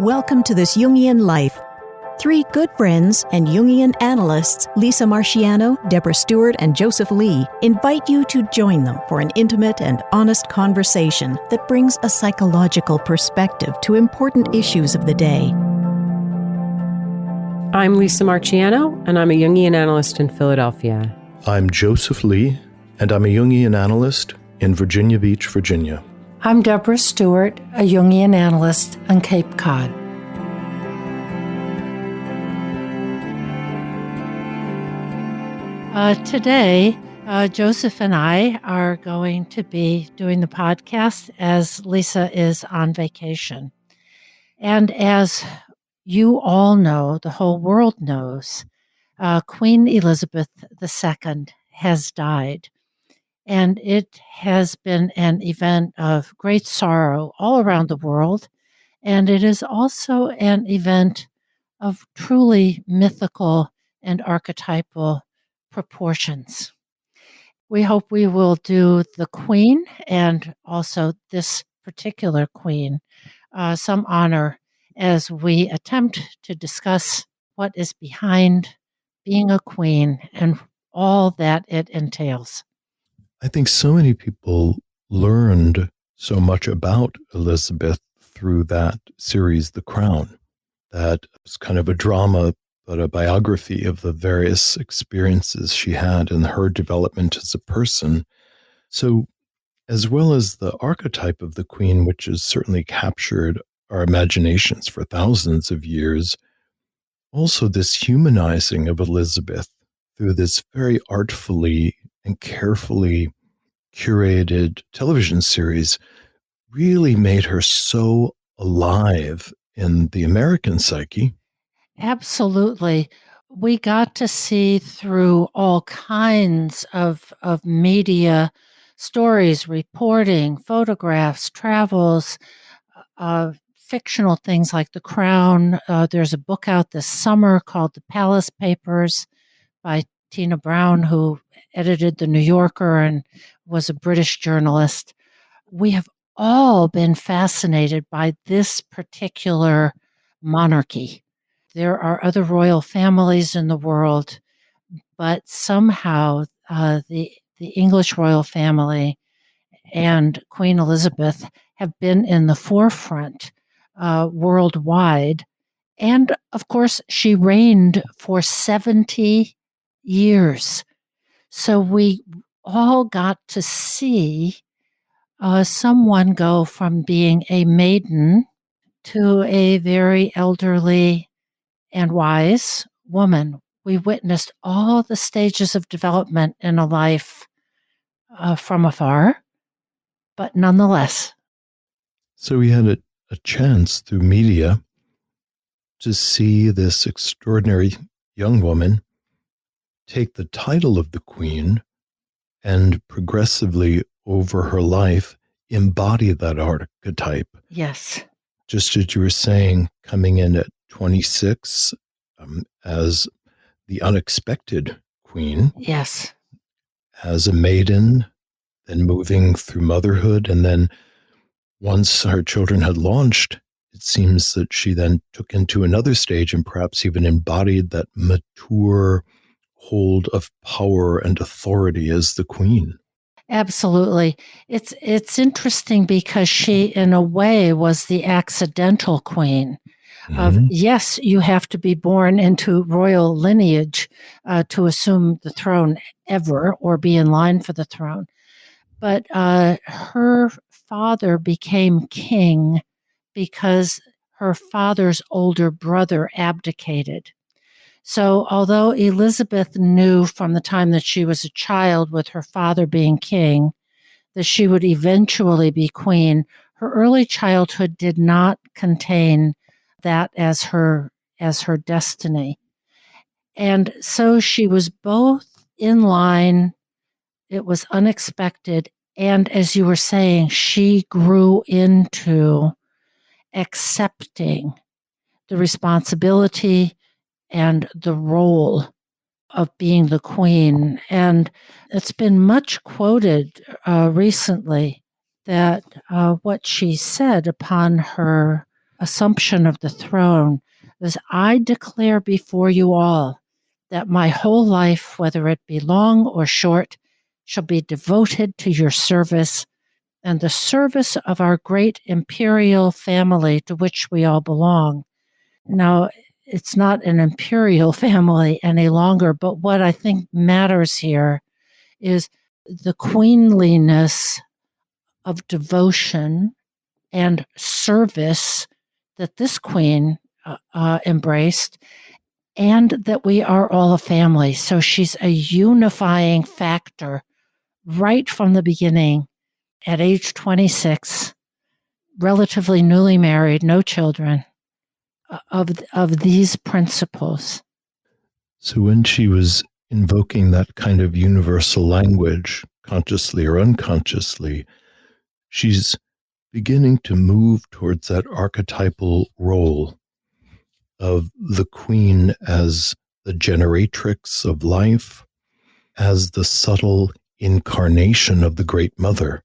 Welcome to This Jungian Life. Three good friends and Jungian analysts, Lisa Marciano, Deborah Stewart, and Joseph Lee, invite you to join them for an intimate and honest conversation that brings a psychological perspective to important issues of the day. I'm Lisa Marciano, and I'm a Jungian analyst in Philadelphia. I'm Joseph Lee, and I'm a Jungian analyst in Virginia Beach, Virginia. I'm Deborah Stewart, a Jungian analyst on Cape Cod. Today, Joseph and I are going to be doing the podcast as Lisa is on vacation. And as you all know, the whole world knows, Queen Elizabeth II has died. And it has been an event of great sorrow all around the world. And it is also an event of truly mythical and archetypal proportions. We hope we will do the Queen and also this particular Queen some honor as we attempt to discuss what is behind being a queen and all that it entails. I think so many people learned so much about Elizabeth through that series, The Crown. That was kind of a drama, but a biography of the various experiences she had in her development as a person. So, as well as the archetype of the Queen, which has certainly captured our imaginations for thousands of years, also this humanizing of Elizabeth through this very artfully and carefully curated television series really made her so alive in the American psyche. Absolutely. We got to see through all kinds of media stories, reporting, photographs, travels, fictional things like The Crown. There's a book out this summer called The Palace Papers by Tina Brown, who edited The New Yorker and was a British journalist. We have all been fascinated by this particular monarchy. There are other royal families in the world, but somehow the English royal family and Queen Elizabeth have been in the forefront worldwide. And of course, she reigned for 70 years. So we all got to see someone go from being a maiden to a very elderly and wise woman. We witnessed all the stages of development in a life from afar, but nonetheless. So we had a chance through media to see this extraordinary young woman take the title of the Queen and progressively over her life embody that archetype. Yes. Just as you were saying, coming in at 26 as the unexpected queen. Yes. As a maiden, then moving through motherhood. And then once her children had launched, it seems that she then took into another stage and perhaps even embodied that mature hold of power and authority as the queen. Absolutely. It's interesting because she, in a way, was the accidental queen. Yes, you have to be born into royal lineage to assume the throne ever or be in line for the throne. But her father became king because her father's older brother abdicated. So although Elizabeth knew from the time that she was a child with her father being king that she would eventually be queen, her early childhood did not contain that as her destiny. And so she was both in line, it was unexpected, and as you were saying, she grew into accepting the responsibility and the role of being the queen. And it's been much quoted recently that what she said upon her assumption of the throne is, I declare before you all that my whole life, whether it be long or short, shall be devoted to your service and the service of our great imperial family to which we all belong. Now, it's not an imperial family any longer, but what I think matters here is the queenliness of devotion and service that this queen embraced, and that we are all a family. So she's a unifying factor right from the beginning. At age 26, relatively newly married, no children, of these principles. So when she was invoking that kind of universal language, consciously or unconsciously, she's beginning to move towards that archetypal role of the queen as the generatrix of life, as the subtle incarnation of the Great Mother,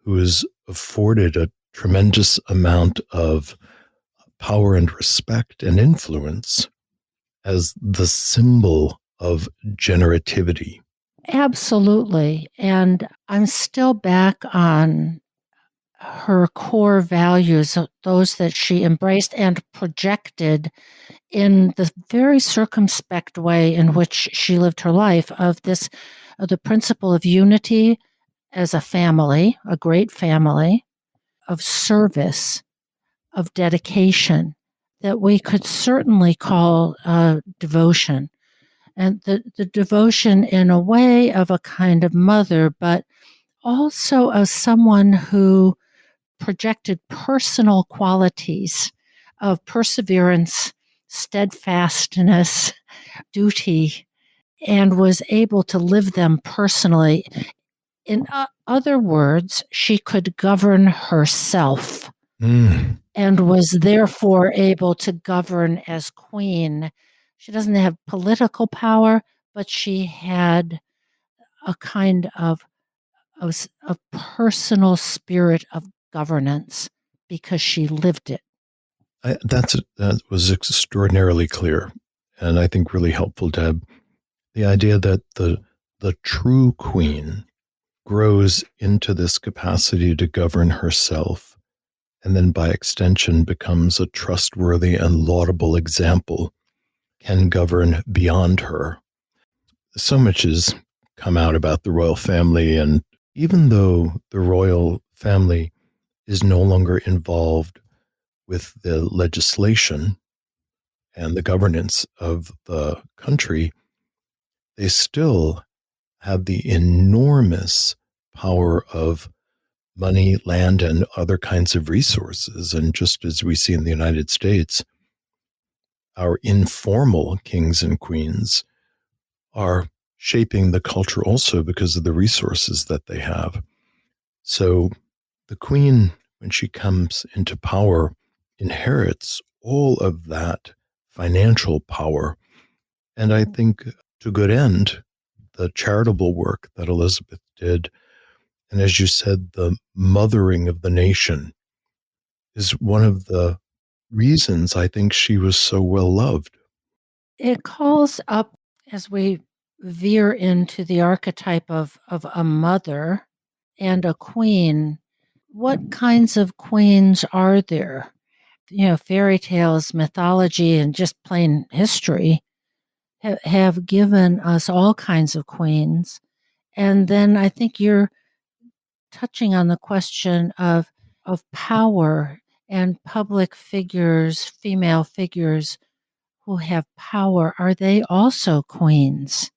who is afforded a tremendous amount of power and respect and influence as the symbol of generativity. Absolutely. And I'm still back on her core values, those that she embraced and projected in the very circumspect way in which she lived her life, of the principle of unity as a family, a great family, of service, of dedication, that we could certainly call devotion. And the devotion in a way of a kind of mother, but also of someone who projected personal qualities of perseverance, steadfastness, duty, and was able to live them personally. In other words, she could govern herself and was therefore able to govern as queen. She doesn't have political power, but she had a kind of a personal spirit of governance because she lived it. That was extraordinarily clear, and I think really helpful, Deb. The idea that the true queen grows into this capacity to govern herself, and then by extension becomes a trustworthy and laudable example, can govern beyond her. So much has come out about the royal family, and even though the royal family is no longer involved with the legislation and the governance of the country, they still have the enormous power of money, land, and other kinds of resources. And just as we see in the United States, our informal kings and queens are shaping the culture also because of the resources that they have. So the queen, when she comes into power, inherits all of that financial power. And I think to good end, the charitable work that Elizabeth did, and as you said, the mothering of the nation, is one of the reasons I think she was so well loved. It calls up, as we veer into the archetype of a mother and a queen, what kinds of queens are there? Fairy tales, mythology, and just plain history have given us all kinds of queens. And then I think you're touching on the question of power and public figures, female figures who have power. Are they also queens?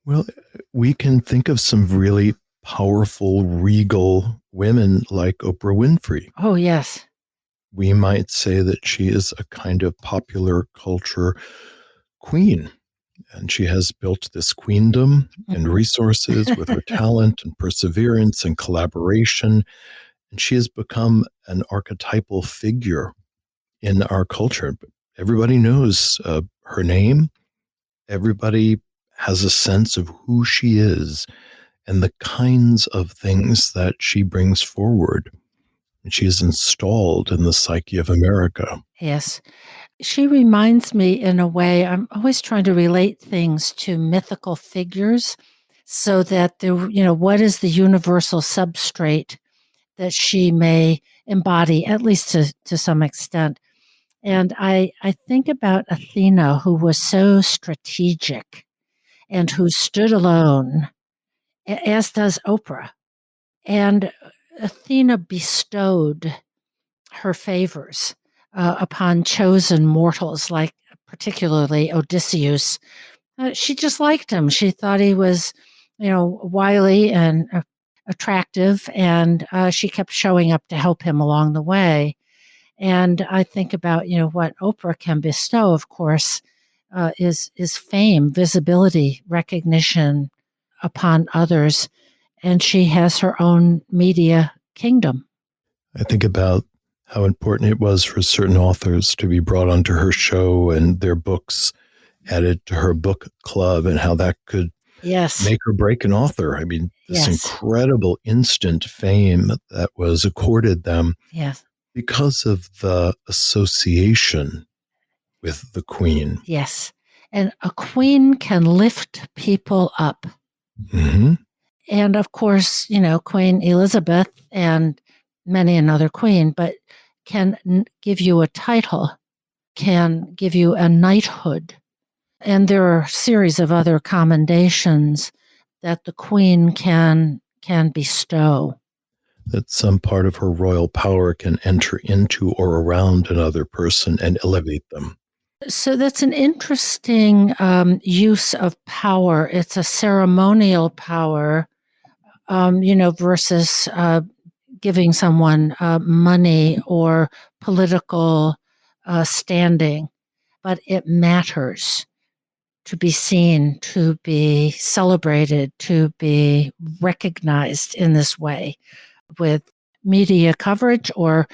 Well, we can think of some really powerful, regal women like Oprah Winfrey. Oh, yes. We might say that she is a kind of popular culture queen. And she has built this queendom and resources with her talent and perseverance and collaboration. And she has become an archetypal figure in our culture. Everybody knows her name. Everybody has a sense of who she is and the kinds of things that she brings forward. And she is installed in the psyche of America. Yes. She reminds me in a way, I'm always trying to relate things to mythical figures so that what is the universal substrate that she may embody, at least to some extent. And I think about Athena, who was so strategic and who stood alone, as does Oprah. And Athena bestowed her favors upon chosen mortals, like particularly Odysseus. She just liked him. She thought he was, wily and attractive, and she kept showing up to help him along the way. And I think about, what Oprah can bestow, of course, is fame, visibility, recognition upon others. And she has her own media kingdom. I think about how important it was for certain authors to be brought onto her show and their books added to her book club, and how that could make or break an author. I mean, this incredible instant fame that was accorded them because of the association with the queen. Yes. And a queen can lift people up. Mm-hmm. And of course, Queen Elizabeth and many another queen, but can give you a title, can give you a knighthood. And there are a series of other commendations that the queen can bestow. That some part of her royal power can enter into or around another person and elevate them. So that's an interesting use of power. It's a ceremonial power, versus giving someone money or political standing. But it matters to be seen, to be celebrated, to be recognized in this way with media coverage or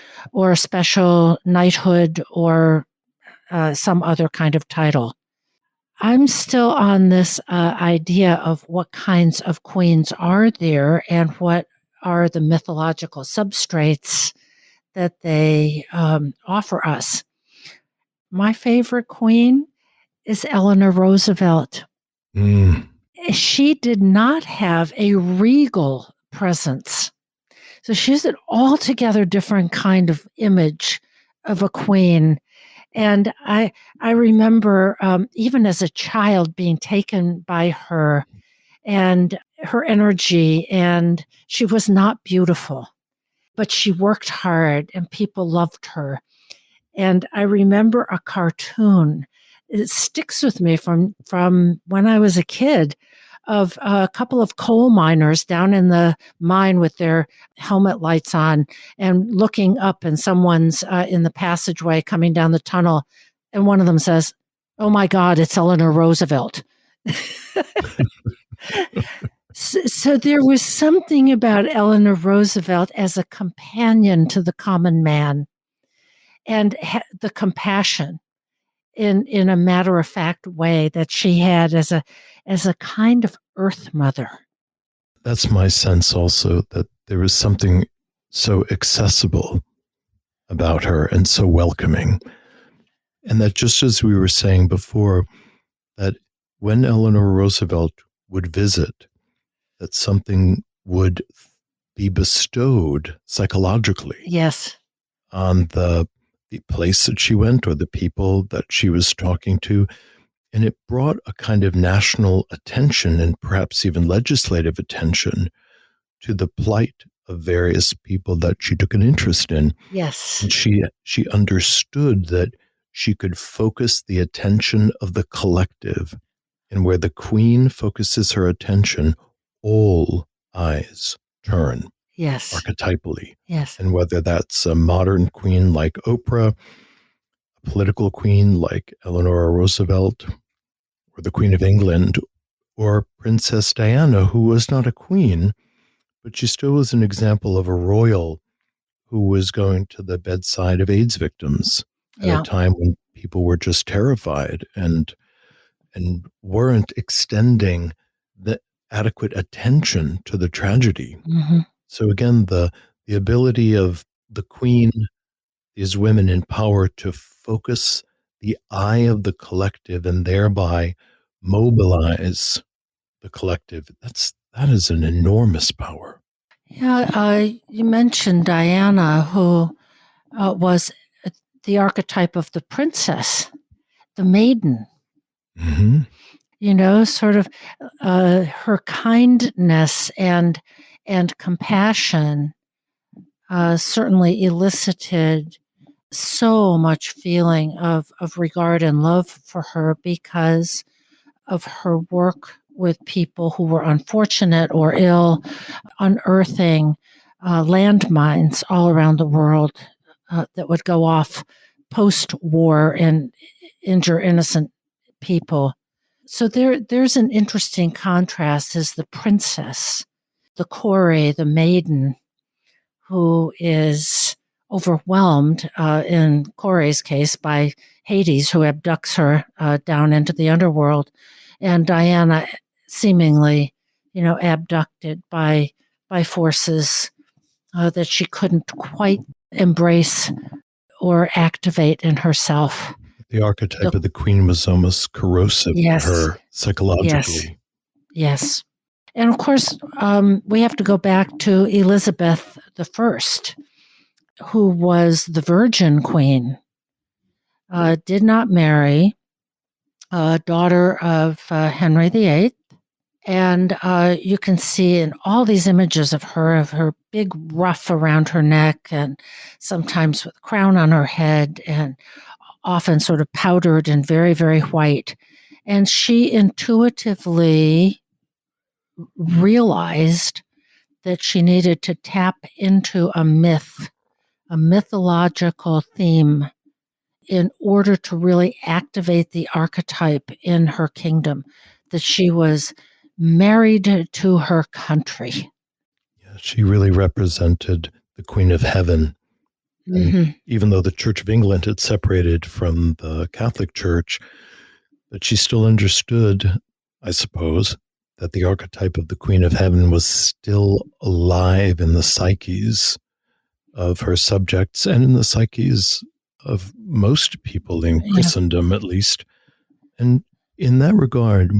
special knighthood or some other kind of title. I'm still on this idea of what kinds of queens are there and what are the mythological substrates that they offer us. My favorite queen is Eleanor Roosevelt. She did not have a regal presence. So she's an altogether different kind of image of a queen. And I remember even as a child being taken by her and her energy, and she was not beautiful, but she worked hard and people loved her. And I remember a cartoon. It sticks with me from when I was a kid, of a couple of coal miners down in the mine with their helmet lights on and looking up, and someone's in the passageway coming down the tunnel. And one of them says, "Oh my God, it's Eleanor Roosevelt." So there was something about Eleanor Roosevelt as a companion to the common man, and the compassion in a matter-of-fact way that she had as a kind of earth mother. That's my sense also, that there is something so accessible about her and so welcoming. And that, just as we were saying before, that when Eleanor Roosevelt would visit, that something would be bestowed psychologically on the place that she went or the people that she was talking to. And it brought a kind of national attention and perhaps even legislative attention to the plight of various people that she took an interest in. Yes. And she understood that she could focus the attention of the collective. And where the queen focuses her attention, all eyes turn. Yes. Archetypally. Yes. And whether that's a modern queen like Oprah, a political queen like Eleanor Roosevelt, or the Queen of England, or Princess Diana, who was not a queen, but she still was an example of a royal who was going to the bedside of AIDS victims at a time when people were just terrified and weren't extending the adequate attention to the tragedy. Mm-hmm. So again, the ability of the queen, these women in power to focus the eye of the collective and thereby mobilize the collective. That is an enormous power. Yeah, you mentioned Diana, who was the archetype of the princess, the maiden. Mm-hmm. Sort of her kindness and compassion certainly elicited so much feeling of regard and love for her because of her work with people who were unfortunate or ill, unearthing landmines all around the world that would go off post-war and injure innocent people. So there's an interesting contrast is the princess, the Kore, the maiden, who is overwhelmed, in Kore's case, by Hades, who abducts her down into the underworld, and Diana seemingly, abducted by forces that she couldn't quite embrace or activate in herself. The archetype of the queen was almost corrosive to her psychologically. Yes. And of course, we have to go back to Elizabeth I, who was the virgin queen, did not marry, daughter of Henry VIII. And you can see in all these images of her big ruff around her neck and sometimes with a crown on her head and often sort of powdered and very, very white. And she intuitively realized that she needed to tap into a myth, a mythological theme, in order to really activate the archetype in her kingdom, that she was married to her country. Yeah, she really represented the Queen of Heaven. And even though the Church of England had separated from the Catholic Church, but she still understood, I suppose, that the archetype of the Queen of Heaven was still alive in the psyches of her subjects and in the psyches of most people in Christendom, at least. And in that regard,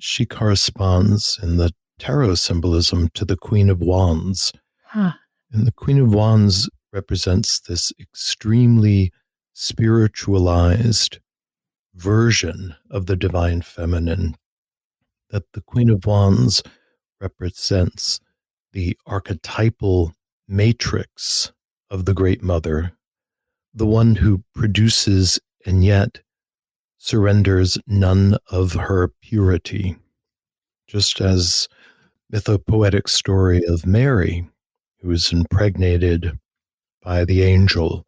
she corresponds in the tarot symbolism to the Queen of Wands. And the Queen of Wands represents this extremely spiritualized version of the divine feminine, that the Queen of Wands represents the archetypal matrix of the Great Mother, the one who produces and yet surrenders none of her purity. Just as mythopoetic story of Mary, who is impregnated by the angel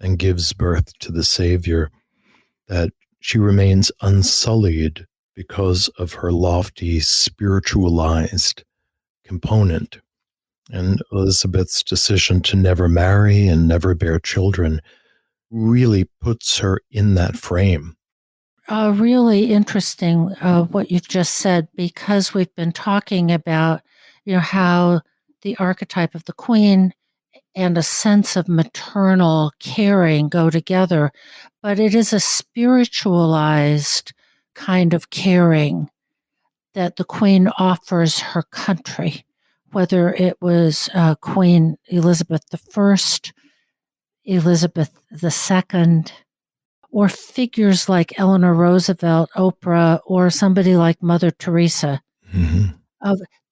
and gives birth to the Savior, that she remains unsullied because of her lofty spiritualized component. And Elizabeth's decision to never marry and never bear children really puts her in that frame. Really interesting what you've just said, because we've been talking about, how the archetype of the queen and a sense of maternal caring go together, but it is a spiritualized kind of caring that the queen offers her country, whether it was Queen Elizabeth I, Elizabeth II, or figures like Eleanor Roosevelt, Oprah, or somebody like Mother Teresa.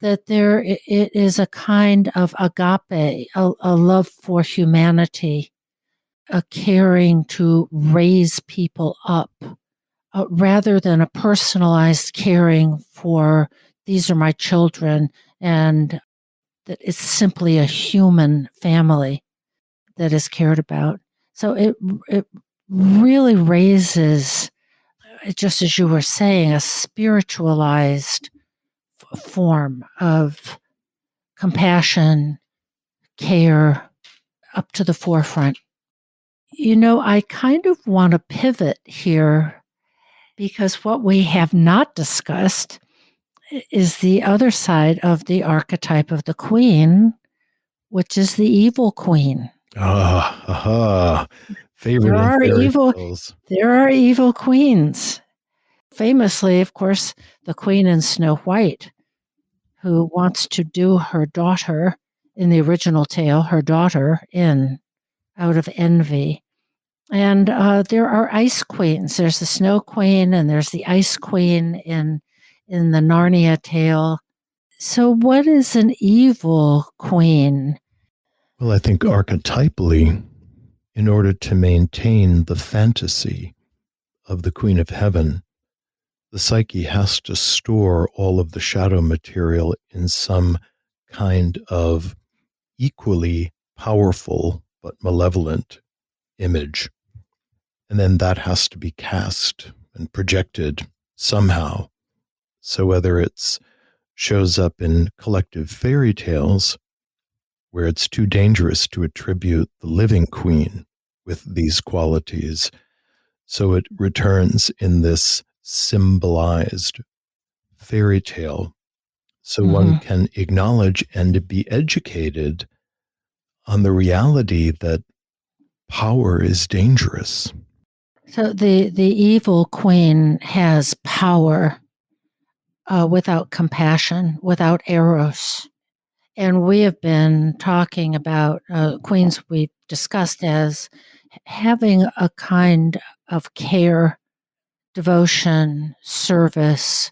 That it is a kind of agape, a love for humanity, a caring to raise people up, rather than a personalized caring for these are my children, and that it's simply a human family that is cared about. So it really raises, just as you were saying, a spiritualized form of compassion, care, up to the forefront. I kind of want to pivot here, because what we have not discussed is the other side of the archetype of the queen, which is the evil queen. Favorite There in are fairy evil tales. there are evil queens. Famously, of course, the queen in Snow White, who wants to do her daughter in the original tale, her daughter in out of envy. And there are ice queens. There's the Snow Queen, and there's the Ice Queen in the Narnia tale. So, what is an evil queen? Well, I think archetypally, in order to maintain the fantasy of the Queen of Heaven, the psyche has to store all of the shadow material in some kind of equally powerful but malevolent image. And then that has to be cast and projected somehow. So whether it's shows up in collective fairy tales where it's too dangerous to attribute the living queen with these qualities, so it returns in this symbolized fairy tale. So one can acknowledge and be educated on the reality that power is dangerous. So the evil queen has power without compassion, without eros. And we have been talking about queens we've discussed as having a kind of care, devotion, service,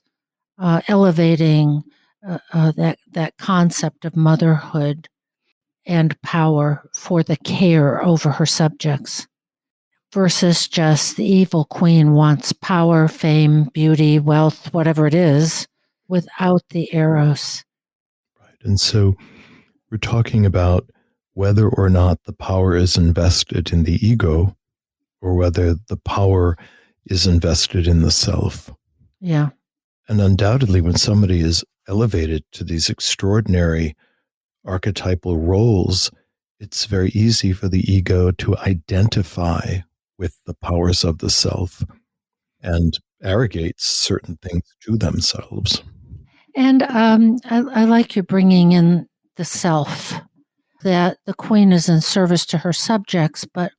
elevating that concept of motherhood and power for the care over her subjects, versus just the evil queen wants power, fame, beauty, wealth, whatever it is, without the eros. Right. And so we're talking about whether or not the power is invested in the ego or whether the power is invested in the self. Yeah. And undoubtedly, when somebody is elevated to these extraordinary archetypal roles, it's very easy for the ego to identify with the powers of the self and arrogate certain things to themselves. And I like you bringing in the self, that the queen is in service to her subjects, but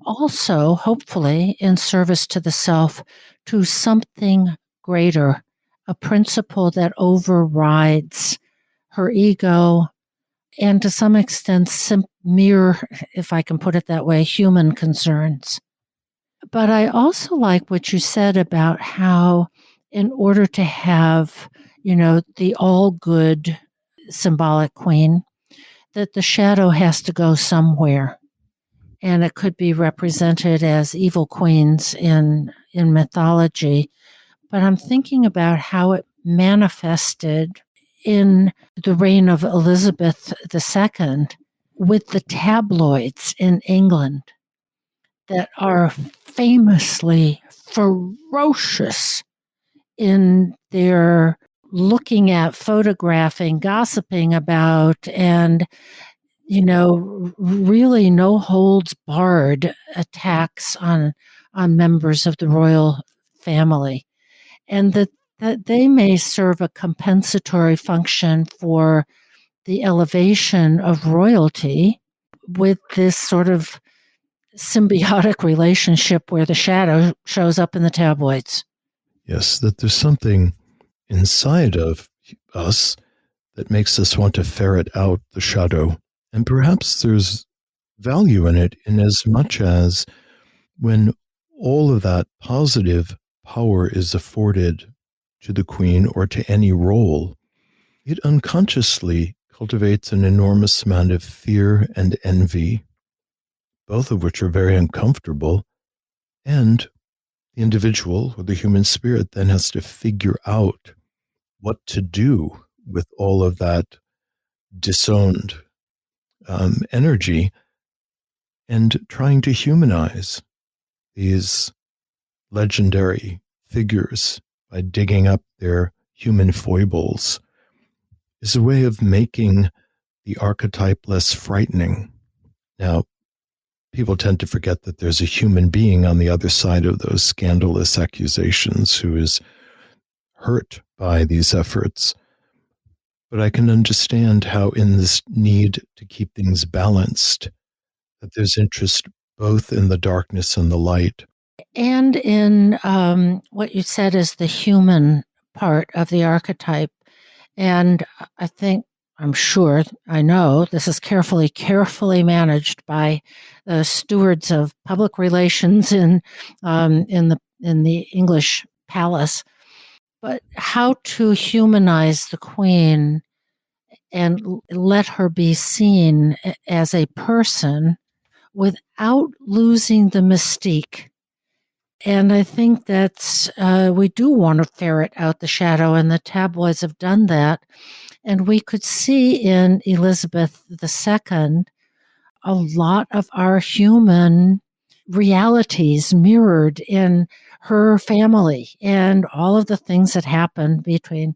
also, hopefully, in service to the self, to something greater, a principle that overrides her ego and to some extent, mere, if I can put it that way, human concerns. But I also like what you said about how, in order to have, the all good symbolic queen, that the shadow has to go somewhere. And it could be represented as evil queens in mythology. But I'm thinking about how it manifested in the reign of Elizabeth II with the tabloids in England that are famously ferocious in their looking at, photographing, gossiping about, and really no holds barred attacks on members of the royal family, and that they may serve a compensatory function for the elevation of royalty with this sort of symbiotic relationship where the shadow shows up in the tabloids. Yes, that there's something inside of us that makes us want to ferret out the shadow. And perhaps there's value in it in as much as when all of that positive power is afforded to the queen or to any role, it unconsciously cultivates an enormous amount of fear and envy, both of which are very uncomfortable. And the individual or the human spirit then has to figure out what to do with all of that disowned energy and trying to humanize these legendary figures by digging up their human foibles is a way of making the archetype less frightening. Now, people tend to forget that there's a human being on the other side of those scandalous accusations who is hurt by these efforts. But I can understand how, in this need to keep things balanced, That there's interest both in the darkness and the light. And in what you said is the human part of the archetype. And I'm sure, I know this is carefully managed by the stewards of public relations in the English palace. But how to humanize the queen and let her be seen as a person without losing the mystique. And I think that's, we do want to ferret out the shadow, and the tabloids have done that. And we could see in Elizabeth II a lot of our human realities mirrored in her family and all of the things that happened between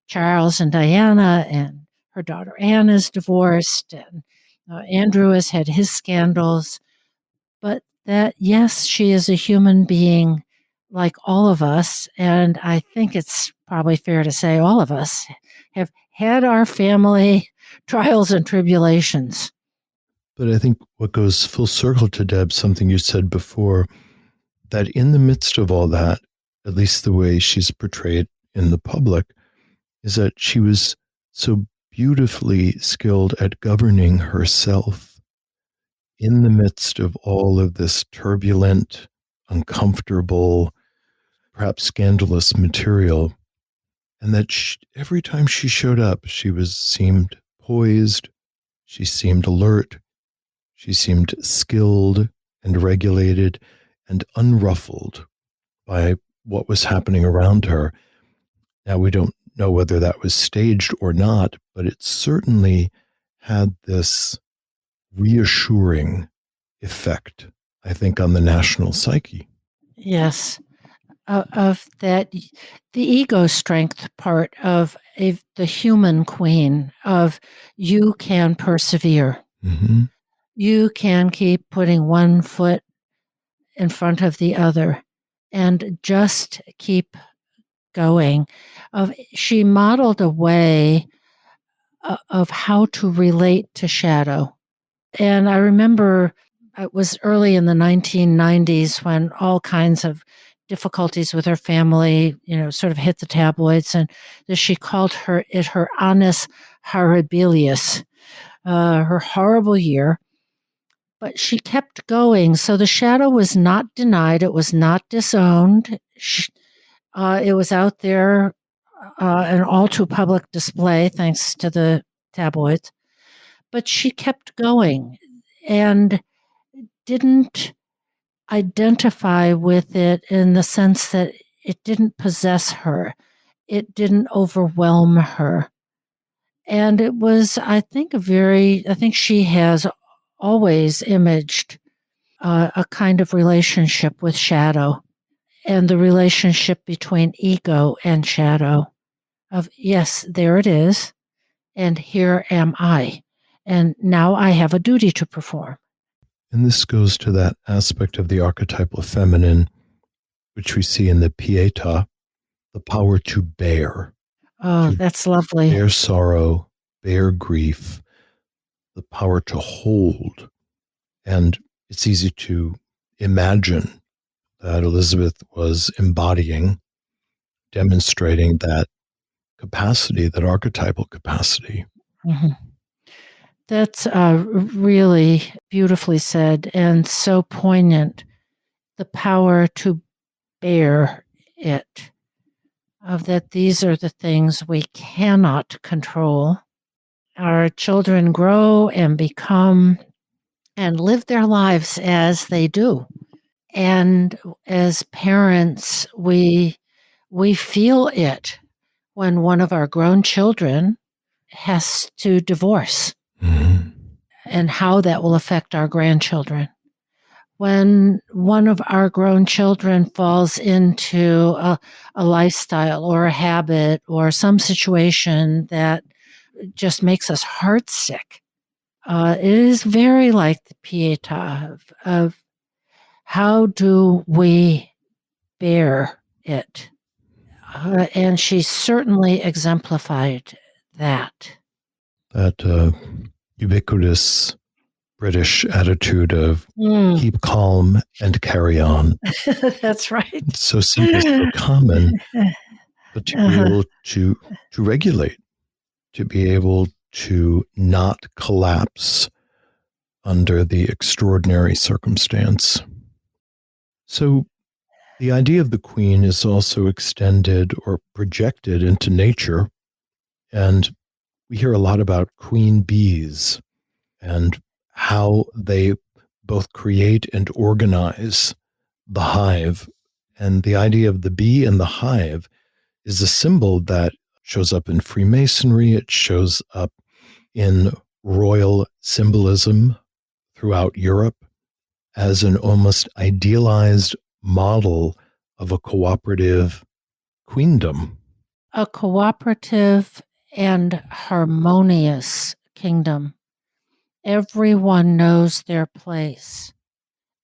Charles and Diana, and her daughter Anne is divorced, and Andrew has had his scandals. But that, yes, she is a human being like all of us. And I think it's probably fair to say all of us have had our family trials and tribulations. But I think what goes full circle to Deb, something you said before, that in the midst of all that, at least the way she's portrayed in the public, is that she was so beautifully skilled at governing herself in the midst of all of this turbulent, uncomfortable, perhaps scandalous material. And that every time she showed up, seemed poised, she seemed alert, she seemed skilled and regulated and unruffled by what was happening around her. Now, we don't know whether that was staged or not, but it certainly had this reassuring effect, I think, on the national psyche. Yes, of that, the ego strength part of the human queen, of you can persevere. Mm-hmm. You can keep putting one foot in front of the other and just keep going. She modeled a way of how to relate to shadow. And I remember it was early in the 1990s when all kinds of difficulties with her family, sort of hit the tabloids, and she called her annus horribilis, her horrible year. But she kept going. So the shadow was not denied. It was not disowned. It was out there in all too public display, thanks to the tabloids. But she kept going and didn't identify with it in the sense that it didn't possess her. It didn't overwhelm her. And it was, I think she has always imaged a kind of relationship with shadow, and the relationship between ego and shadow of, yes, there it is, and here am I, and now I have a duty to perform. And this goes to that aspect of the archetypal feminine, which we see in the Pietà, the power to bear. Oh, that's lovely. Bear sorrow, bear grief, the power to hold. And it's easy to imagine that Elizabeth was embodying, demonstrating that capacity, that archetypal capacity. Mm-hmm. That's really beautifully said and so poignant. The power to bear it, of that these are the things we cannot control. Our children grow and become and live their lives as they do. And as parents, we feel it when one of our grown children has to divorce, Mm-hmm. and how that will affect our grandchildren. When one of our grown children falls into a lifestyle or a habit or some situation that just makes us heartsick, it is very like the Pietà of how do we bear it? And she certainly exemplified that. That ubiquitous British attitude of Mm. keep calm and carry on. That's right. It's so simple, so common, but to be able to regulate, to be able to not collapse under the extraordinary circumstance. So the idea of the queen is also extended or projected into nature. And we hear a lot about queen bees and how they both create and organize the hive. And the idea of the bee and the hive is a symbol that shows up in Freemasonry. It shows up in royal symbolism throughout Europe as an almost idealized model of a cooperative queendom. A cooperative and harmonious kingdom. Everyone knows their place.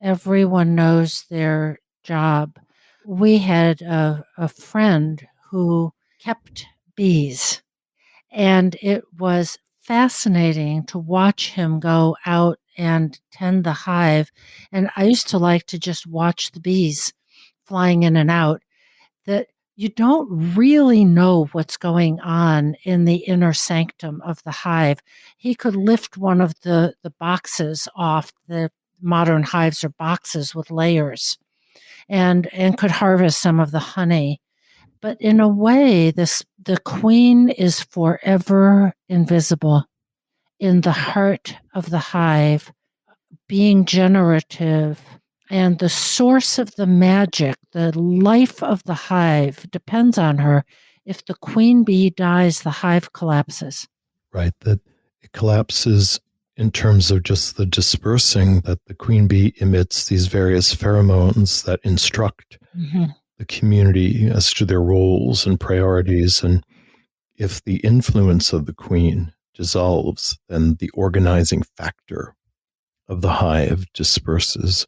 Everyone knows their job. We had a friend who kept bees, and it was fascinating to watch him go out and tend the hive. And I used to like to just watch the bees flying in and out. That you don't really know what's going on in the inner sanctum of the hive. He could lift one of the boxes off. The modern hives are boxes with layers, and could harvest some of the honey. But in a way, the queen is forever invisible in the heart of the hive, being generative. And the source of the magic, the life of the hive, depends on her. If the queen bee dies, the hive collapses. Right, that it collapses in terms of just the dispersing, that the queen bee emits these various pheromones that instruct the community as to their roles and priorities. And if the influence of the queen dissolves, then the organizing factor of the hive disperses.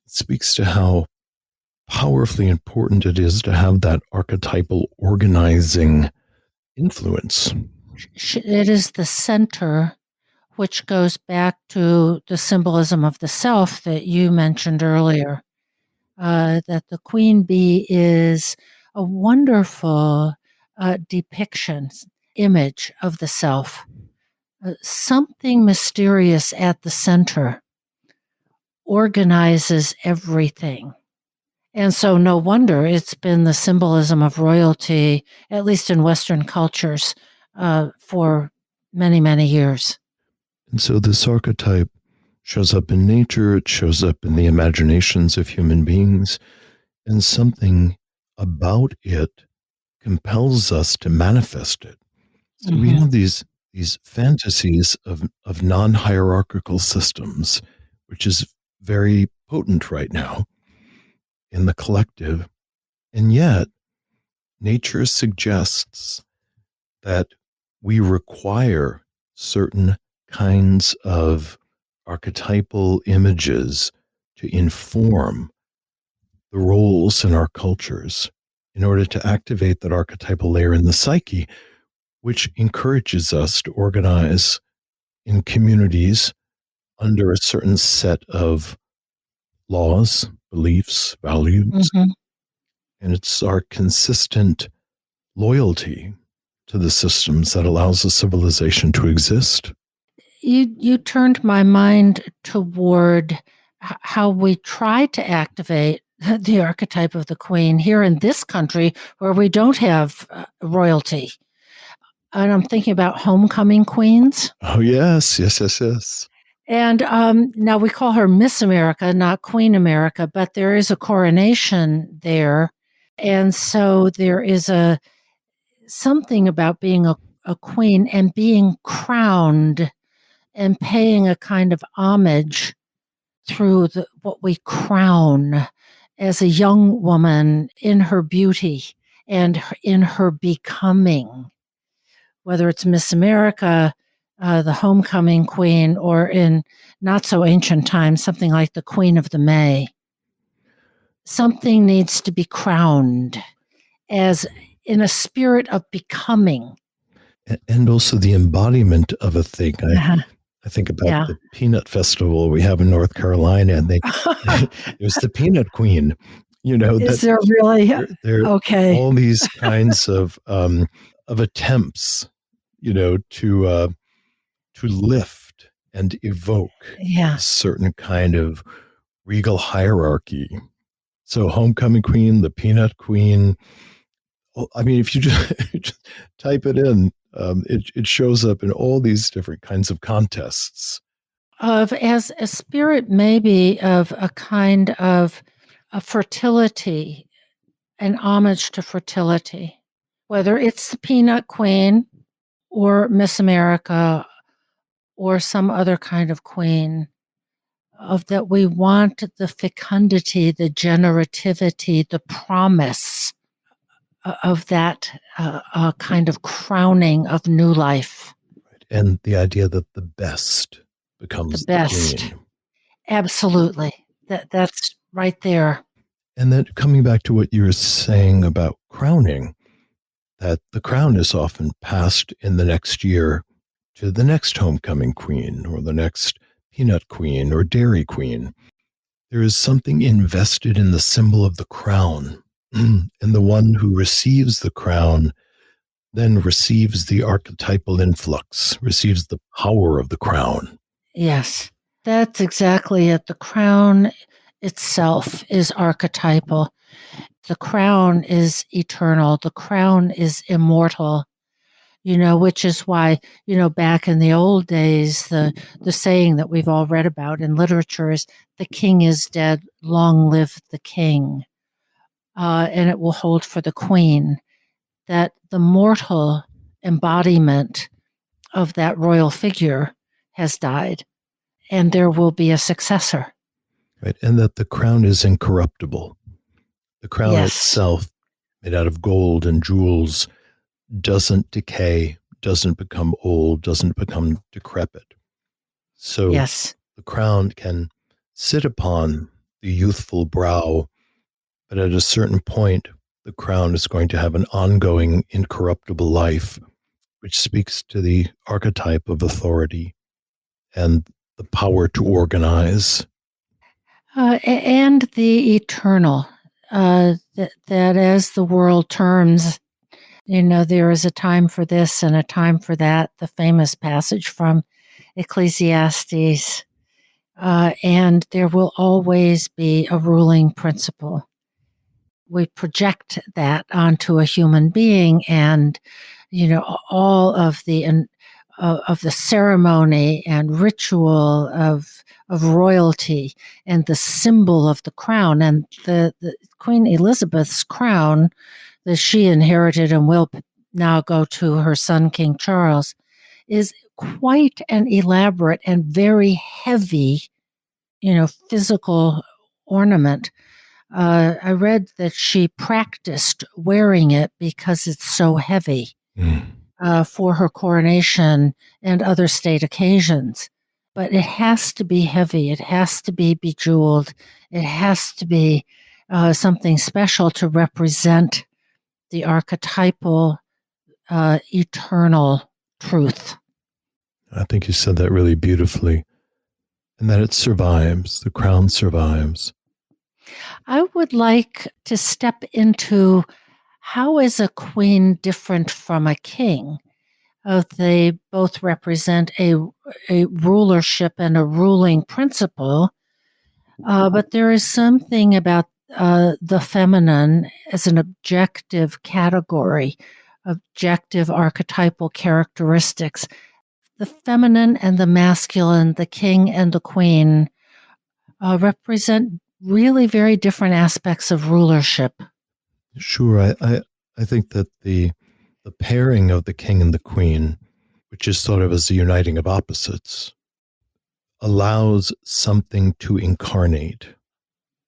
It speaks to how powerfully important it is to have that archetypal organizing influence. It is the center, which goes back to the symbolism of the self that you mentioned earlier. That the queen bee is a wonderful depiction, image of the self. Something mysterious at the center organizes everything. And so, no wonder it's been the symbolism of royalty, at least in Western cultures, for many, many years. And so, this archetype shows up in nature, it shows up in the imaginations of human beings, and something about it compels us to manifest it. So, we have these fantasies of non-hierarchical systems, which is very potent right now in the collective. And yet, nature suggests that we require certain kinds of archetypal images to inform the roles in our cultures in order to activate that archetypal layer in the psyche, which encourages us to organize in communities under a certain set of laws, beliefs, values. And it's our consistent loyalty to the systems that allows a civilization to exist. You turned my mind toward how we try to activate the archetype of the queen here in this country where we don't have royalty. And I'm thinking about homecoming queens. Oh, yes, yes, yes, yes. And now we call her Miss America, not Queen America, but there is a coronation there. And so there is something about being a queen and being crowned and paying a kind of homage through what we crown as a young woman in her beauty and in her becoming, whether it's Miss America, the homecoming queen, or in not so ancient times, something like the Queen of the May. Something needs to be crowned as in a spirit of becoming. And also the embodiment of a thing. I think about Yeah. the peanut festival we have in North Carolina, and there's the peanut queen. Is That there really? there Okay. all these kinds of attempts, to lift and evoke Yeah. a certain kind of regal hierarchy. So, homecoming queen, the peanut queen. Well, I mean, if you just type it in, it shows up in all these different kinds of contests. Of as a spirit, maybe of a kind of a fertility, an homage to fertility, whether it's the Peanut Queen or Miss America or some other kind of queen, of that we want the fecundity, the generativity, the promise of that kind of crowning of new life. And the idea that the best The becomes the best. queen. Absolutely. That's right there. And then coming back to what you were saying about crowning, that the crown is often passed in the next year to the next homecoming queen or the next peanut queen or dairy queen. There is something invested in the symbol of the crown, and the one who receives the crown then receives the archetypal influx, receives the power of the crown. Yes, that's exactly it. The crown itself is archetypal. The crown is eternal. The crown is immortal. Which is why, back in the old days, the saying that we've all read about in literature is, the king is dead, long live the king. And it will hold for the queen, that the mortal embodiment of that royal figure has died, and there will be a successor. Right? And that the crown is incorruptible. The crown itself, made out of gold and jewels, doesn't decay, doesn't become old, doesn't become decrepit. So the crown can sit upon the youthful brow, but at a certain point, the crown is going to have an ongoing, incorruptible life, which speaks to the archetype of authority and the power to organize. And the eternal, that as the world turns, there is a time for this and a time for that, the famous passage from Ecclesiastes, and there will always be a ruling principle. We project that onto a human being, and all of the ceremony and ritual of royalty and the symbol of the crown, and the Queen Elizabeth's crown that she inherited and will now go to her son King Charles, is quite an elaborate and very heavy, physical ornament. I read that she practiced wearing it because it's so heavy for her coronation and other state occasions. But it has to be heavy. It has to be bejeweled. It has to be something special to represent the archetypal, eternal truth. I think you said that really beautifully. And that it survives, the crown survives. I would like to step into, how is a queen different from a king? They both represent a rulership and a ruling principle, but there is something about the feminine as an objective category, objective archetypal characteristics. The feminine and the masculine, the king and the queen, represent really very different aspects of rulership. Sure. I think that the pairing of the king and the queen, which is thought of as the uniting of opposites, allows something to incarnate.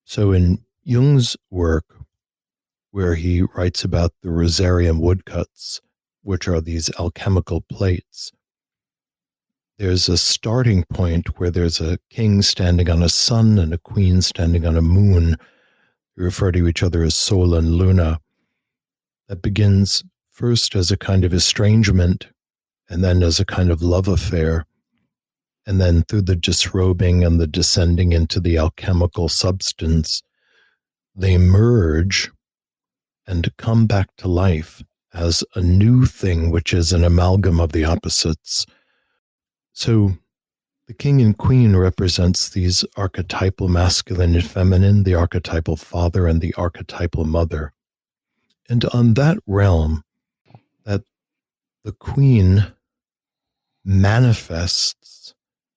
So in Jung's work, where he writes about the rosarium woodcuts, which are these alchemical plates, there's a starting point where there's a king standing on a sun and a queen standing on a moon. They refer to each other as Sol and Luna. That begins first as a kind of estrangement and then as a kind of love affair. and then through the disrobing and the descending into the alchemical substance, they merge and come back to life as a new thing, which is an amalgam of the opposites. So the king and queen represents these archetypal masculine and feminine, the archetypal father and the archetypal mother. And on that realm, that the queen manifests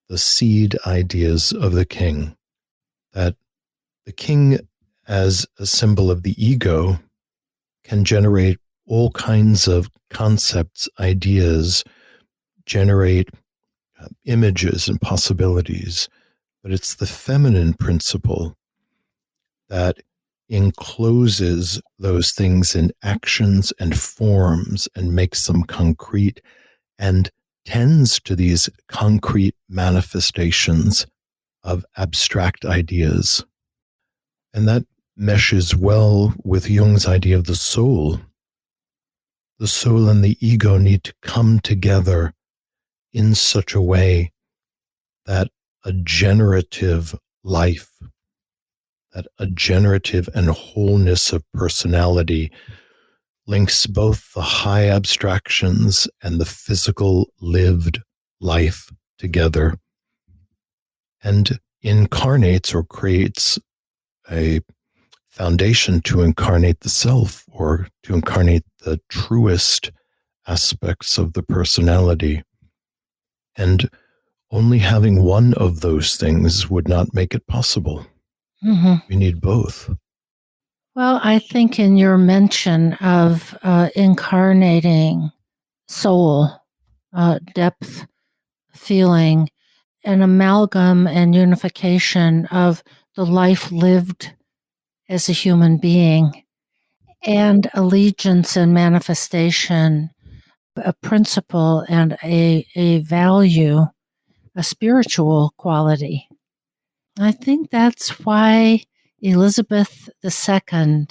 the seed ideas of the king, that the king, as a symbol of the ego, can generate all kinds of concepts, ideas, generate images and possibilities. But it's the feminine principle that encloses those things in actions and forms and makes them concrete and tends to these concrete manifestations of abstract ideas. And that meshes well with Jung's idea of the soul. The soul and the ego need to come together in such a way that a generative life, that a generative and wholeness of personality links both the high abstractions and the physical lived life together and incarnates or creates a foundation to incarnate the self or to incarnate the truest aspects of the personality. And only having one of those things would not make it possible. Mm-hmm. We need both. Well, I think in your mention of incarnating soul, depth, feeling, an amalgam and unification of the life lived as a human being, and allegiance and manifestation, a principle and a value, a spiritual quality. I think that's why Elizabeth II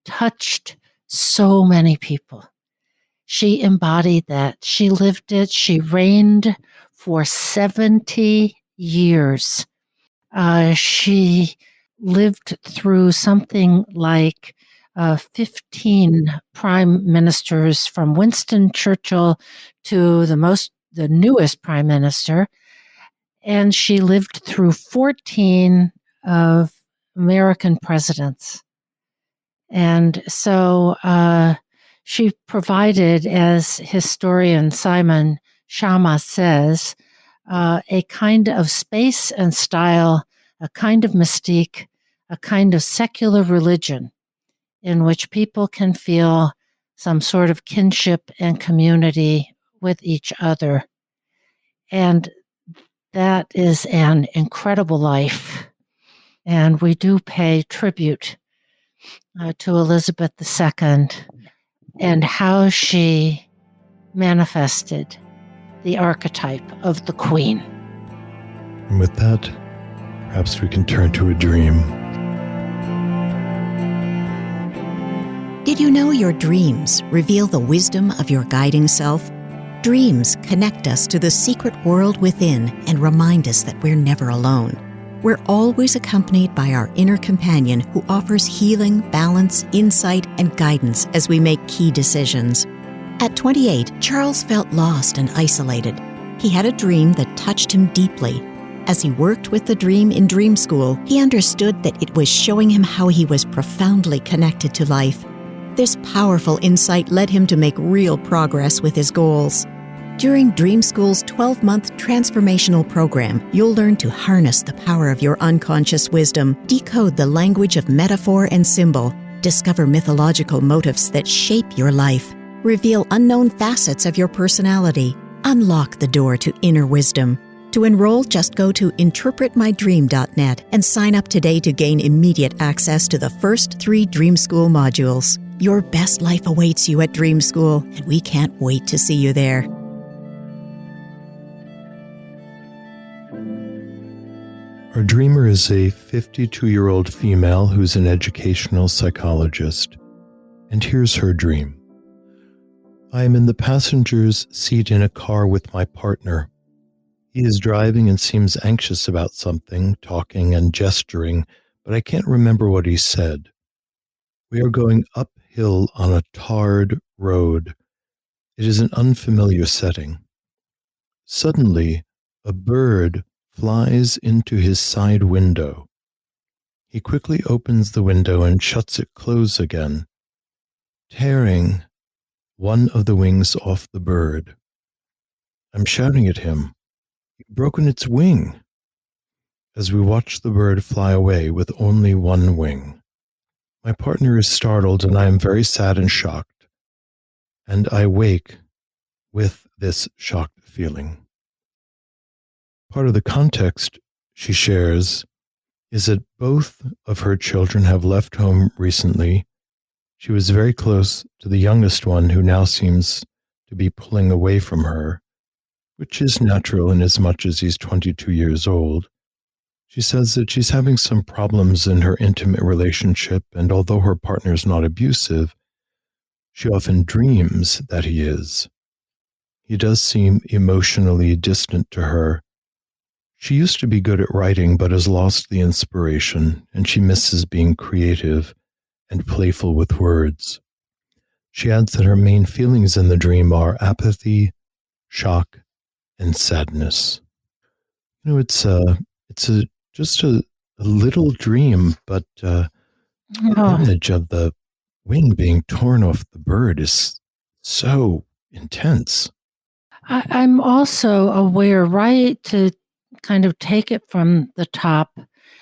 touched so many people. She embodied that. She lived it. She reigned for 70 years. She lived through something like 15 prime ministers, from Winston Churchill to the newest prime minister. And she lived through 14 of American presidents. And so she provided, as historian Simon Schama says, a kind of space and style, a kind of mystique, a kind of secular religion in which people can feel some sort of kinship and community with each other. And that is an incredible life. And we do pay tribute to Elizabeth II and how she manifested the archetype of the queen. And with that, perhaps we can turn to a dream. Did you know your dreams reveal the wisdom of your guiding self? Dreams connect us to the secret world within and remind us that we're never alone. We're always accompanied by our inner companion who offers healing, balance, insight, and guidance as we make key decisions. At 28, Charles felt lost and isolated. He had a dream that touched him deeply. As he worked with the dream in dream school, he understood that it was showing him how he was profoundly connected to life. This powerful insight led him to make real progress with his goals. During Dream School's 12-month transformational program, you'll learn to harness the power of your unconscious wisdom, decode the language of metaphor and symbol, discover mythological motifs that shape your life, reveal unknown facets of your personality, unlock the door to inner wisdom. To enroll, just go to interpretmydream.net and sign up today to gain immediate access to the first 3 Dream School modules. Your best life awaits you at Dream School, and we can't wait to see you there. Our dreamer is a 52-year-old female who's an educational psychologist. And here's her dream. I am in the passenger's seat in a car with my partner. He is driving and seems anxious about something, talking and gesturing, but I can't remember what he said. We are going uphill on a tarred road. It is an unfamiliar setting. Suddenly, a bird flies into his side window. He quickly opens the window and shuts it close again, tearing one of the wings off the bird. I'm shouting at him, "You've broken its wing," as we watch the bird fly away with only one wing. My partner is startled and I am very sad and shocked, and I wake with this shocked feeling. Part of the context she shares is that both of her children have left home recently. She was very close to the youngest one, who now seems to be pulling away from her, which is natural in as much as he's 22 years old. She says that she's having some problems in her intimate relationship, and although her partner is not abusive, she often dreams that he is. He does seem emotionally distant to her. She used to be good at writing, but has lost the inspiration, and she misses being creative and playful with words. She adds that her main feelings in the dream are apathy, shock, and sadness. It's just a little dream, but the image of the wing being torn off the bird is so intense. I'm also aware, right, to kind of take it from the top.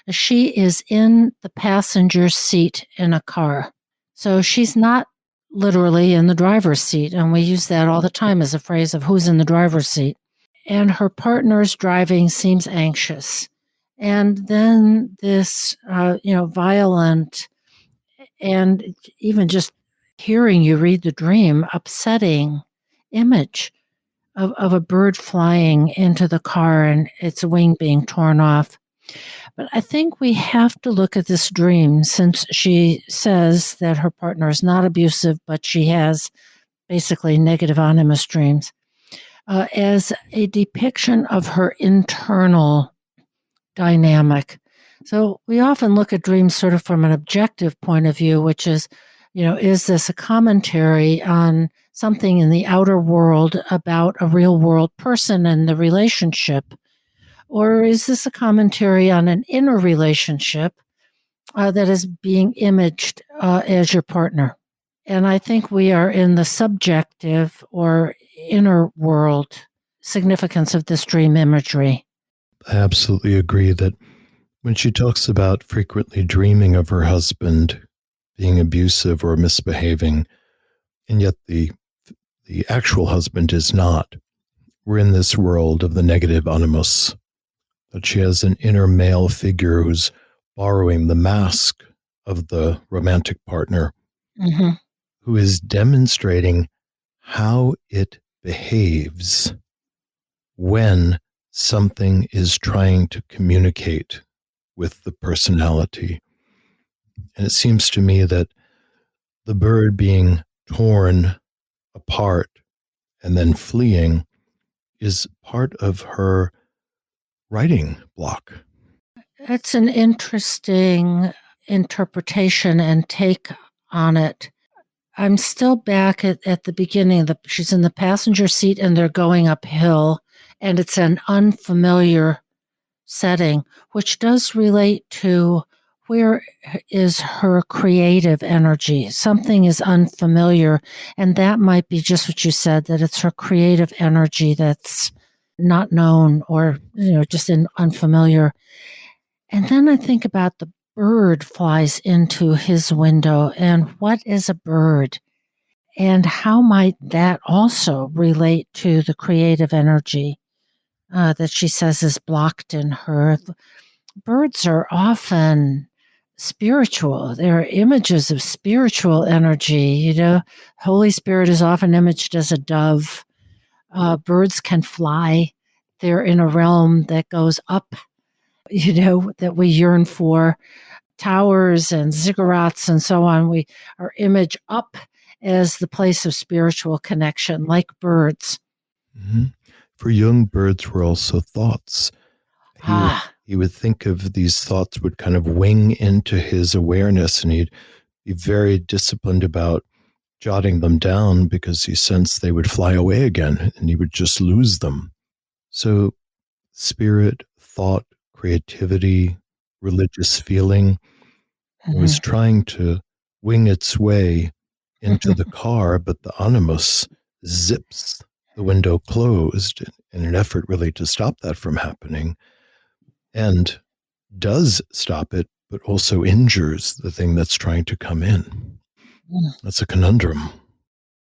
She is in the passenger seat in a car. So she's not literally in the driver's seat. And we use that all the time as a phrase of who's in the driver's seat. And her partner's driving seems anxious. And then this, violent and even just hearing you read the dream, upsetting image of a bird flying into the car and its wing being torn off. But I think we have to look at this dream, since she says that her partner is not abusive, but she has basically negative animus dreams, as a depiction of her internal dynamic. So we often look at dreams sort of from an objective point of view, which is this a commentary on something in the outer world about a real world person and the relationship? Or is this a commentary on an inner relationship that is being imaged as your partner? And I think we are in the subjective or inner world significance of this dream imagery. I absolutely agree that when she talks about frequently dreaming of her husband being abusive or misbehaving, and yet the actual husband is not, we're in this world of the negative animus, that she has an inner male figure who's borrowing the mask of the romantic partner, who is demonstrating how it behaves when something is trying to communicate with the personality. And it seems to me that the bird being torn apart and then fleeing is part of her writing block. It's an interesting interpretation and take on it. I'm still back at the beginning. She's in the passenger seat and they're going uphill, and it's an unfamiliar setting, which does relate to where is her creative energy. Something is unfamiliar, and that might be just what you said, that it's her creative energy that's not known or just unfamiliar. And then I think about the bird flies into his window, and what is a bird? And how might that also relate to the creative energy that she says is blocked in her? Birds are often spiritual. They're images of spiritual energy. Holy Spirit is often imaged as a dove. Birds can fly. They're in a realm that goes up, that we yearn for. Towers and ziggurats and so on, we are image up as the place of spiritual connection, like birds. Mm-hmm. For Jung, birds were also thoughts. He would think of these thoughts would kind of wing into his awareness, and he'd be very disciplined about jotting them down because he sensed they would fly away again and he would just lose them. So spirit, thought, creativity, religious feeling, it was trying to wing its way into the car, but the animus zips the window closed in an effort really to stop that from happening, and does stop it, but also injures the thing that's trying to come in. That's a conundrum.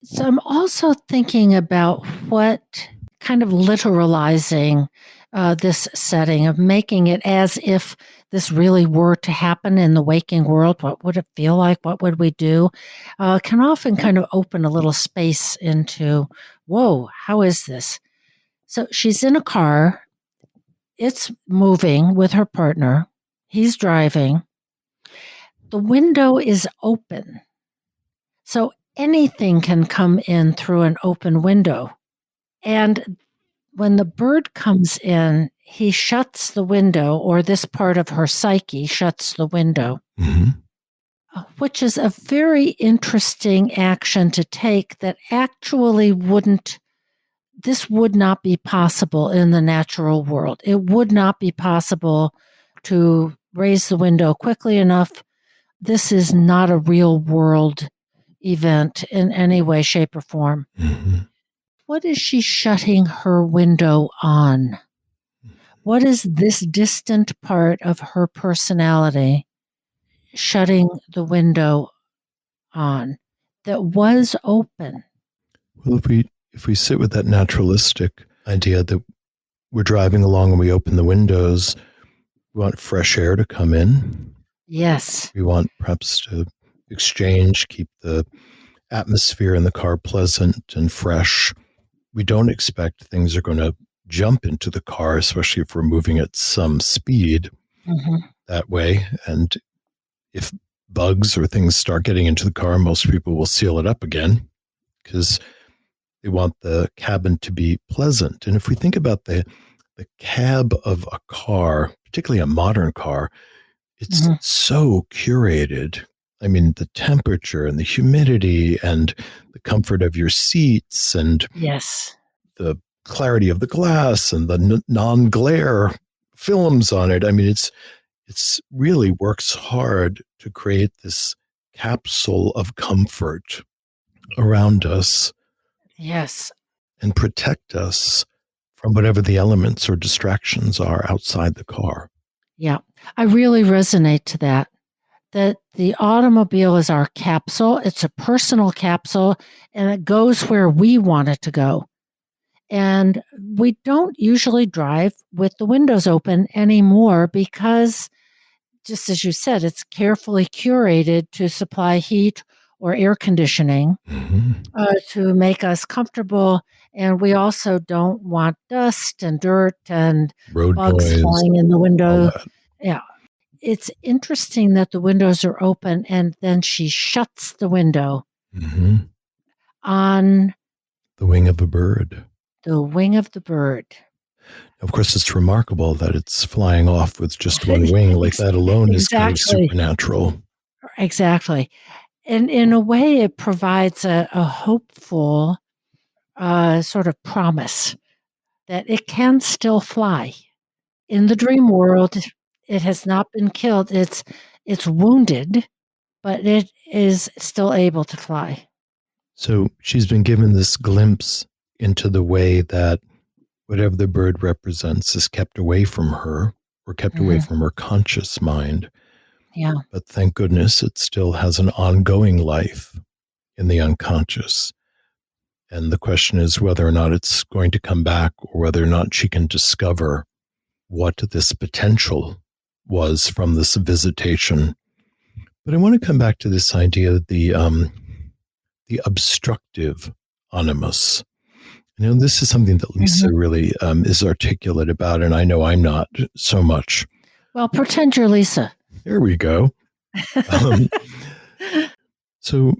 So I'm also thinking about what kind of literalizing this setting, of making it as if this really were to happen in the waking world. What would it feel like? What would we do? Can often kind of open a little space into, whoa, how is this? So she's in a car. It's moving with her partner. He's driving. The window is open. So anything can come in through an open window. And when the bird comes in, he shuts the window, or this part of her psyche shuts the window, which is a very interesting action to take that actually this would not be possible in the natural world. It would not be possible to raise the window quickly enough. This is not a real world event in any way, shape, or form. What is she shutting her window on? What is this distant part of her personality shutting the window on that was open? Well, if we sit with that naturalistic idea that we're driving along and we open the windows, we want fresh air to come in. Yes. We want perhaps to exchange, keep the atmosphere in the car pleasant and fresh. We don't expect things are going to jump into the car, especially if we're moving at some speed that way. And if bugs or things start getting into the car, most people will seal it up again because they want the cabin to be pleasant. And if we think about the cab of a car, particularly a modern car, it's so curated. I mean, the temperature and the humidity and the comfort of your seats and the clarity of the glass and the non-glare films on it. I mean, it's really works hard to create this capsule of comfort around us. Yes. And protect us from whatever the elements or distractions are outside the car. Yeah, I really resonate to that the automobile is our capsule. It's a personal capsule, and it goes where we want it to go. And we don't usually drive with the windows open anymore because, just as you said, it's carefully curated to supply heat or air conditioning to make us comfortable. And we also don't want dust and dirt and road bugs noise, flying in the window. Yeah. It's interesting that the windows are open and then she shuts the window on the wing of a bird. The wing of the bird. Of course, it's remarkable that it's flying off with just one wing. Like that alone is kind of supernatural. Exactly. And in a way, it provides a hopeful sort of promise that it can still fly. In the dream world, it has not been killed. It's wounded, but it is still able to fly. So she's been given this glimpse into the way that whatever the bird represents is kept away from her or kept away from her conscious mind. Yeah. But thank goodness it still has an ongoing life in the unconscious. And the question is whether or not it's going to come back or whether or not she can discover what this potential was from this visitation. But I want to come back to this idea of the obstructive animus. You know, this is something that Lisa really is articulate about, and I know I'm not so much. Well, pretend you're Lisa. There we go. So,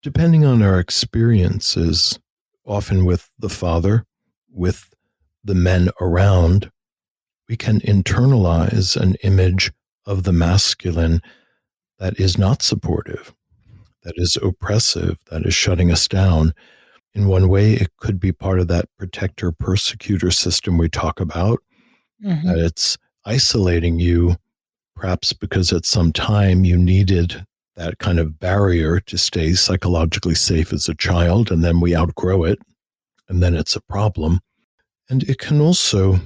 depending on our experiences, often with the father, with the men around, we can internalize an image of the masculine that is not supportive, that is oppressive, that is shutting us down. In one way, it could be part of that protector-persecutor system we talk about, that it's isolating you, perhaps because at some time you needed that kind of barrier to stay psychologically safe as a child, and then we outgrow it, and then it's a problem. And it can also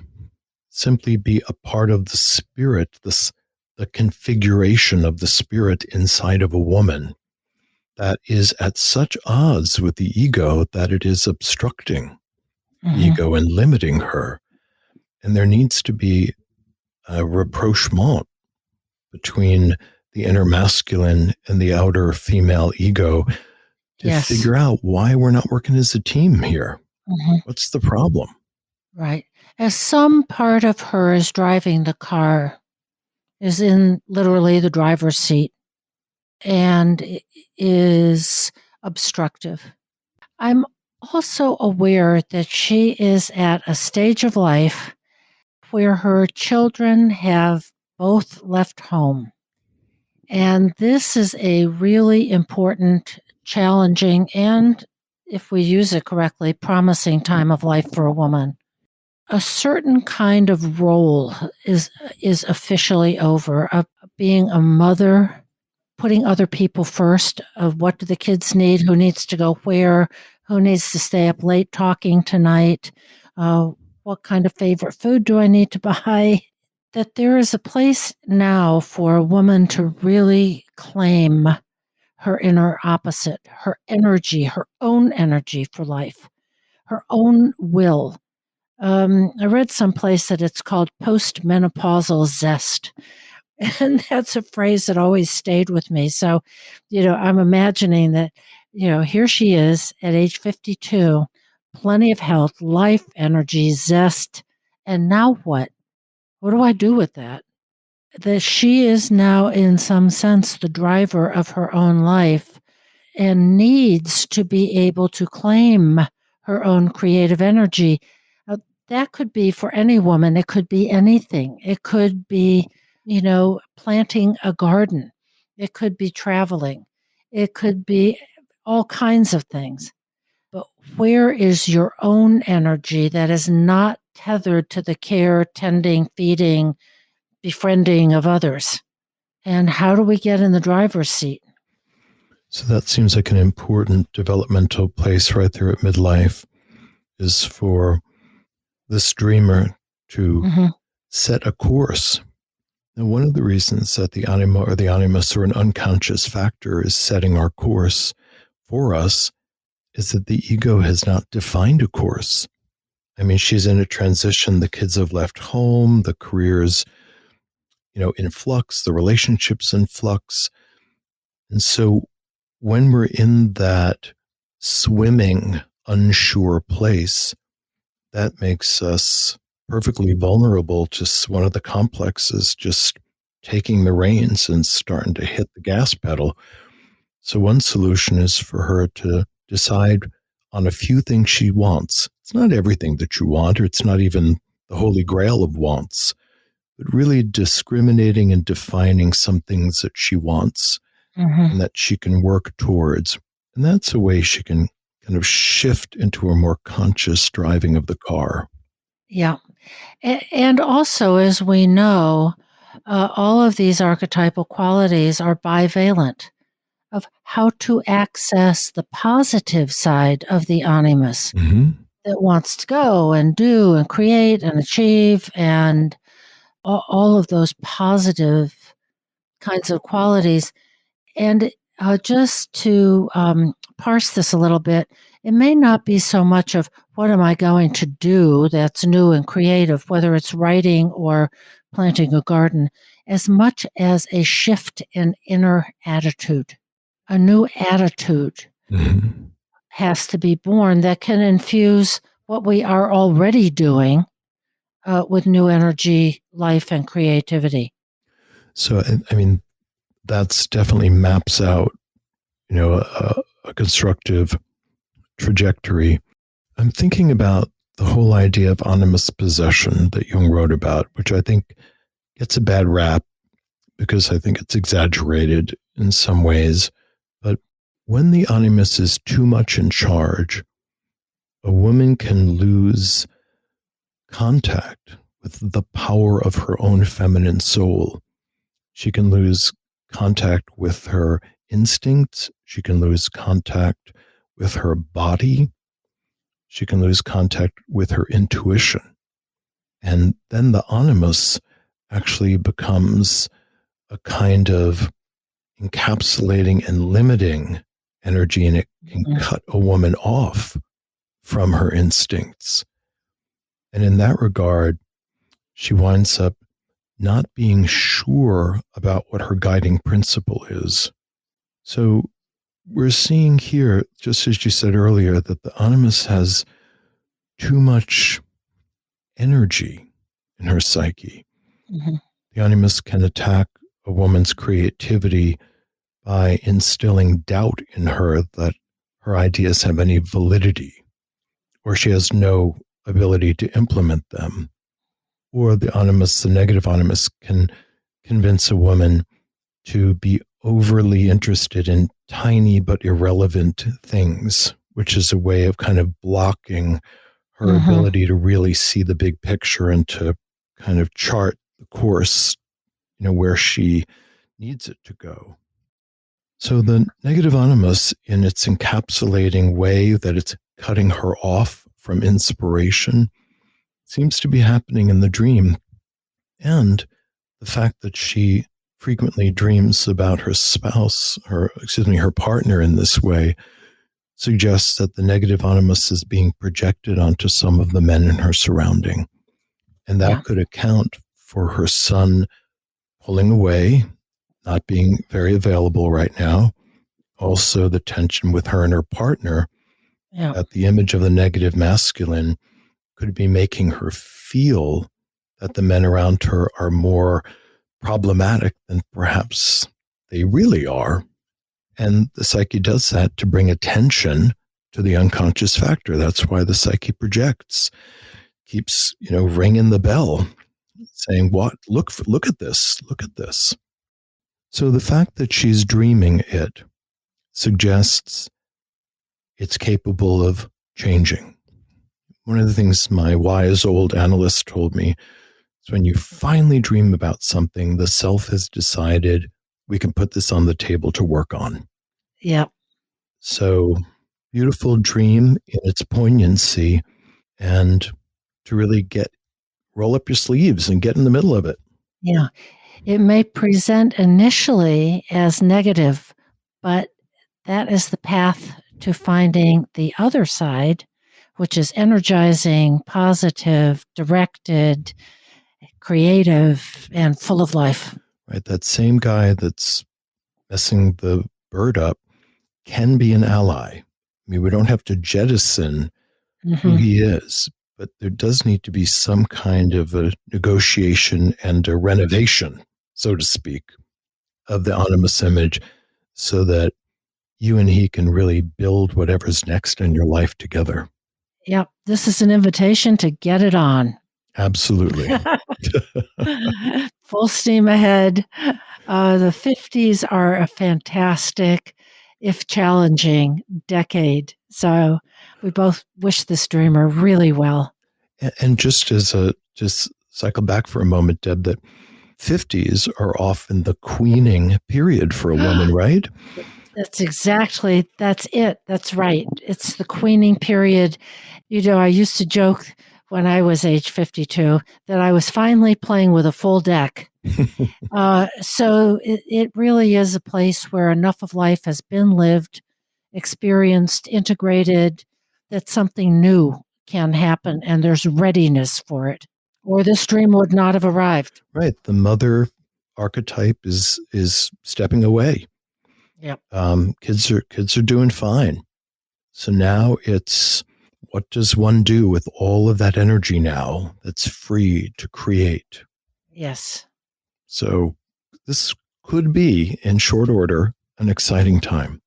simply be a part of the spirit, the configuration of the spirit inside of a woman that is at such odds with the ego that it is obstructing the ego and limiting her. And there needs to be a rapprochement between the inner masculine and the outer female ego to figure out why we're not working as a team here. What's the problem? Right. As some part of her is driving the car, is in literally the driver's seat, and is obstructive. I'm also aware that she is at a stage of life where her children have both left home. And this is a really important, challenging, and, if we use it correctly, promising time of life for a woman. A certain kind of role is officially over, of being a mother, putting other people first, of what do the kids need, who needs to go where, who needs to stay up late talking tonight, what kind of favorite food do I need to buy? That there is a place now for a woman to really claim her inner opposite, her energy, her own energy for life, her own will. I read someplace that it's called postmenopausal zest. And that's a phrase that always stayed with me. So, I'm imagining that, here she is at age 52, plenty of health, life, energy, zest. And now what? What do I do with that? That she is now, in some sense, the driver of her own life and needs to be able to claim her own creative energy. That could be for any woman. It could be anything. It could be, planting a garden. It could be traveling. It could be all kinds of things. But where is your own energy that is not tethered to the care, tending, feeding, befriending of others? And how do we get in the driver's seat? So that seems like an important developmental place right there at midlife, is for this dreamer to set a course. And one of the reasons that the anima or the animus or an unconscious factor is setting our course for us is that the ego has not defined a course. I mean, she's in a transition. The kids have left home, the career's, in flux, the relationship's in flux. And so when we're in that swimming, unsure place, that makes us perfectly vulnerable to one of the complexes, just taking the reins and starting to hit the gas pedal. So one solution is for her to decide on a few things she wants. It's not everything that you want, or it's not even the holy grail of wants, but really discriminating and defining some things that she wants and that she can work towards. And that's a way she can kind of shift into a more conscious driving of the car. Yeah. And also, as we know, all of these archetypal qualities are bivalent, of how to access the positive side of the animus that wants to go and do and create and achieve, and all of those positive kinds of qualities. And just to parse this a little bit, it may not be so much of what am I going to do that's new and creative, whether it's writing or planting a garden, as much as a shift in inner attitude. A new attitude has to be born that can infuse what we are already doing with new energy, life, and creativity. So, I mean, that's definitely maps out, a constructive trajectory. I'm thinking about the whole idea of animus possession that Jung wrote about, which I think gets a bad rap because I think it's exaggerated in some ways. But when the animus is too much in charge, a woman can lose contact with the power of her own feminine soul. She can lose contact with her instincts. She can lose contact with her body. She can lose contact with her intuition. And then the animus actually becomes a kind of encapsulating and limiting energy, and it can cut a woman off from her instincts. And in that regard, she winds up not being sure about what her guiding principle is. So we're seeing here, just as you said earlier, that the animus has too much energy in her psyche. Mm-hmm. The animus can attack a woman's creativity by instilling doubt in her that her ideas have any validity, or she has no ability to implement them. Or the animus, the negative animus, can convince a woman to be overly interested in tiny but irrelevant things, which is a way of kind of blocking her ability to really see the big picture and to kind of chart the course, where she needs it to go. So the negative animus, in its encapsulating way that it's cutting her off from inspiration, seems to be happening in the dream. And the fact that she frequently dreams about her spouse, her partner in this way, suggests that the negative animus is being projected onto some of the men in her surrounding. And that could account for her son pulling away, not being very available right now. Also, the tension with her and her partner, that the image of the negative masculine could be making her feel that the men around her are more problematic than perhaps they really are. And the psyche does that to bring attention to the unconscious factor. That's why the psyche projects, keeps, ringing the bell, saying, "What? Look at this. Look at this." So the fact that she's dreaming it suggests it's capable of changing. One of the things my wise old analyst told me is when you finally dream about something, the self has decided we can put this on the table to work on. Yep. So beautiful dream in its poignancy, and to really roll up your sleeves and get in the middle of it. Yeah. It may present initially as negative, but that is the path to finding the other side, which is energizing, positive, directed, creative, and full of life. Right. That same guy that's messing the bird up can be an ally. I mean, we don't have to jettison who he is, but there does need to be some kind of a negotiation and a renovation, so to speak, of the animus image, so that you and he can really build whatever's next in your life together. Yep. This is an invitation to get it on. Absolutely. Full steam ahead. The 50s are a fantastic, if challenging, decade. So we both wish this dreamer really well. And just cycle back for a moment, Deb, that 50s are often the queening period for a woman, right? That's it. That's right. It's the queening period. I used to joke when I was age 52 that I was finally playing with a full deck. So it really is a place where enough of life has been lived, experienced, integrated, that something new can happen and there's readiness for it, or this dream would not have arrived. Right. The mother archetype is stepping away. Yep. Kids are doing fine. So now it's, what does one do with all of that energy now that's free to create? Yes. So this could be, in short order, an exciting time.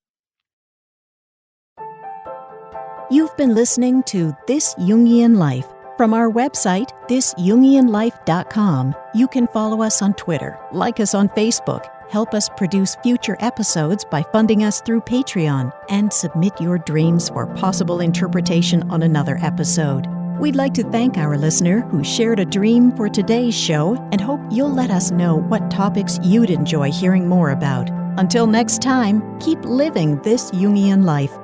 You've been listening to This Jungian Life. From our website, thisjungianlife.com, you can follow us on Twitter, like us on Facebook, help us produce future episodes by funding us through Patreon, and submit your dreams for possible interpretation on another episode. We'd like to thank our listener who shared a dream for today's show and hope you'll let us know what topics you'd enjoy hearing more about. Until next time, keep living this Jungian life.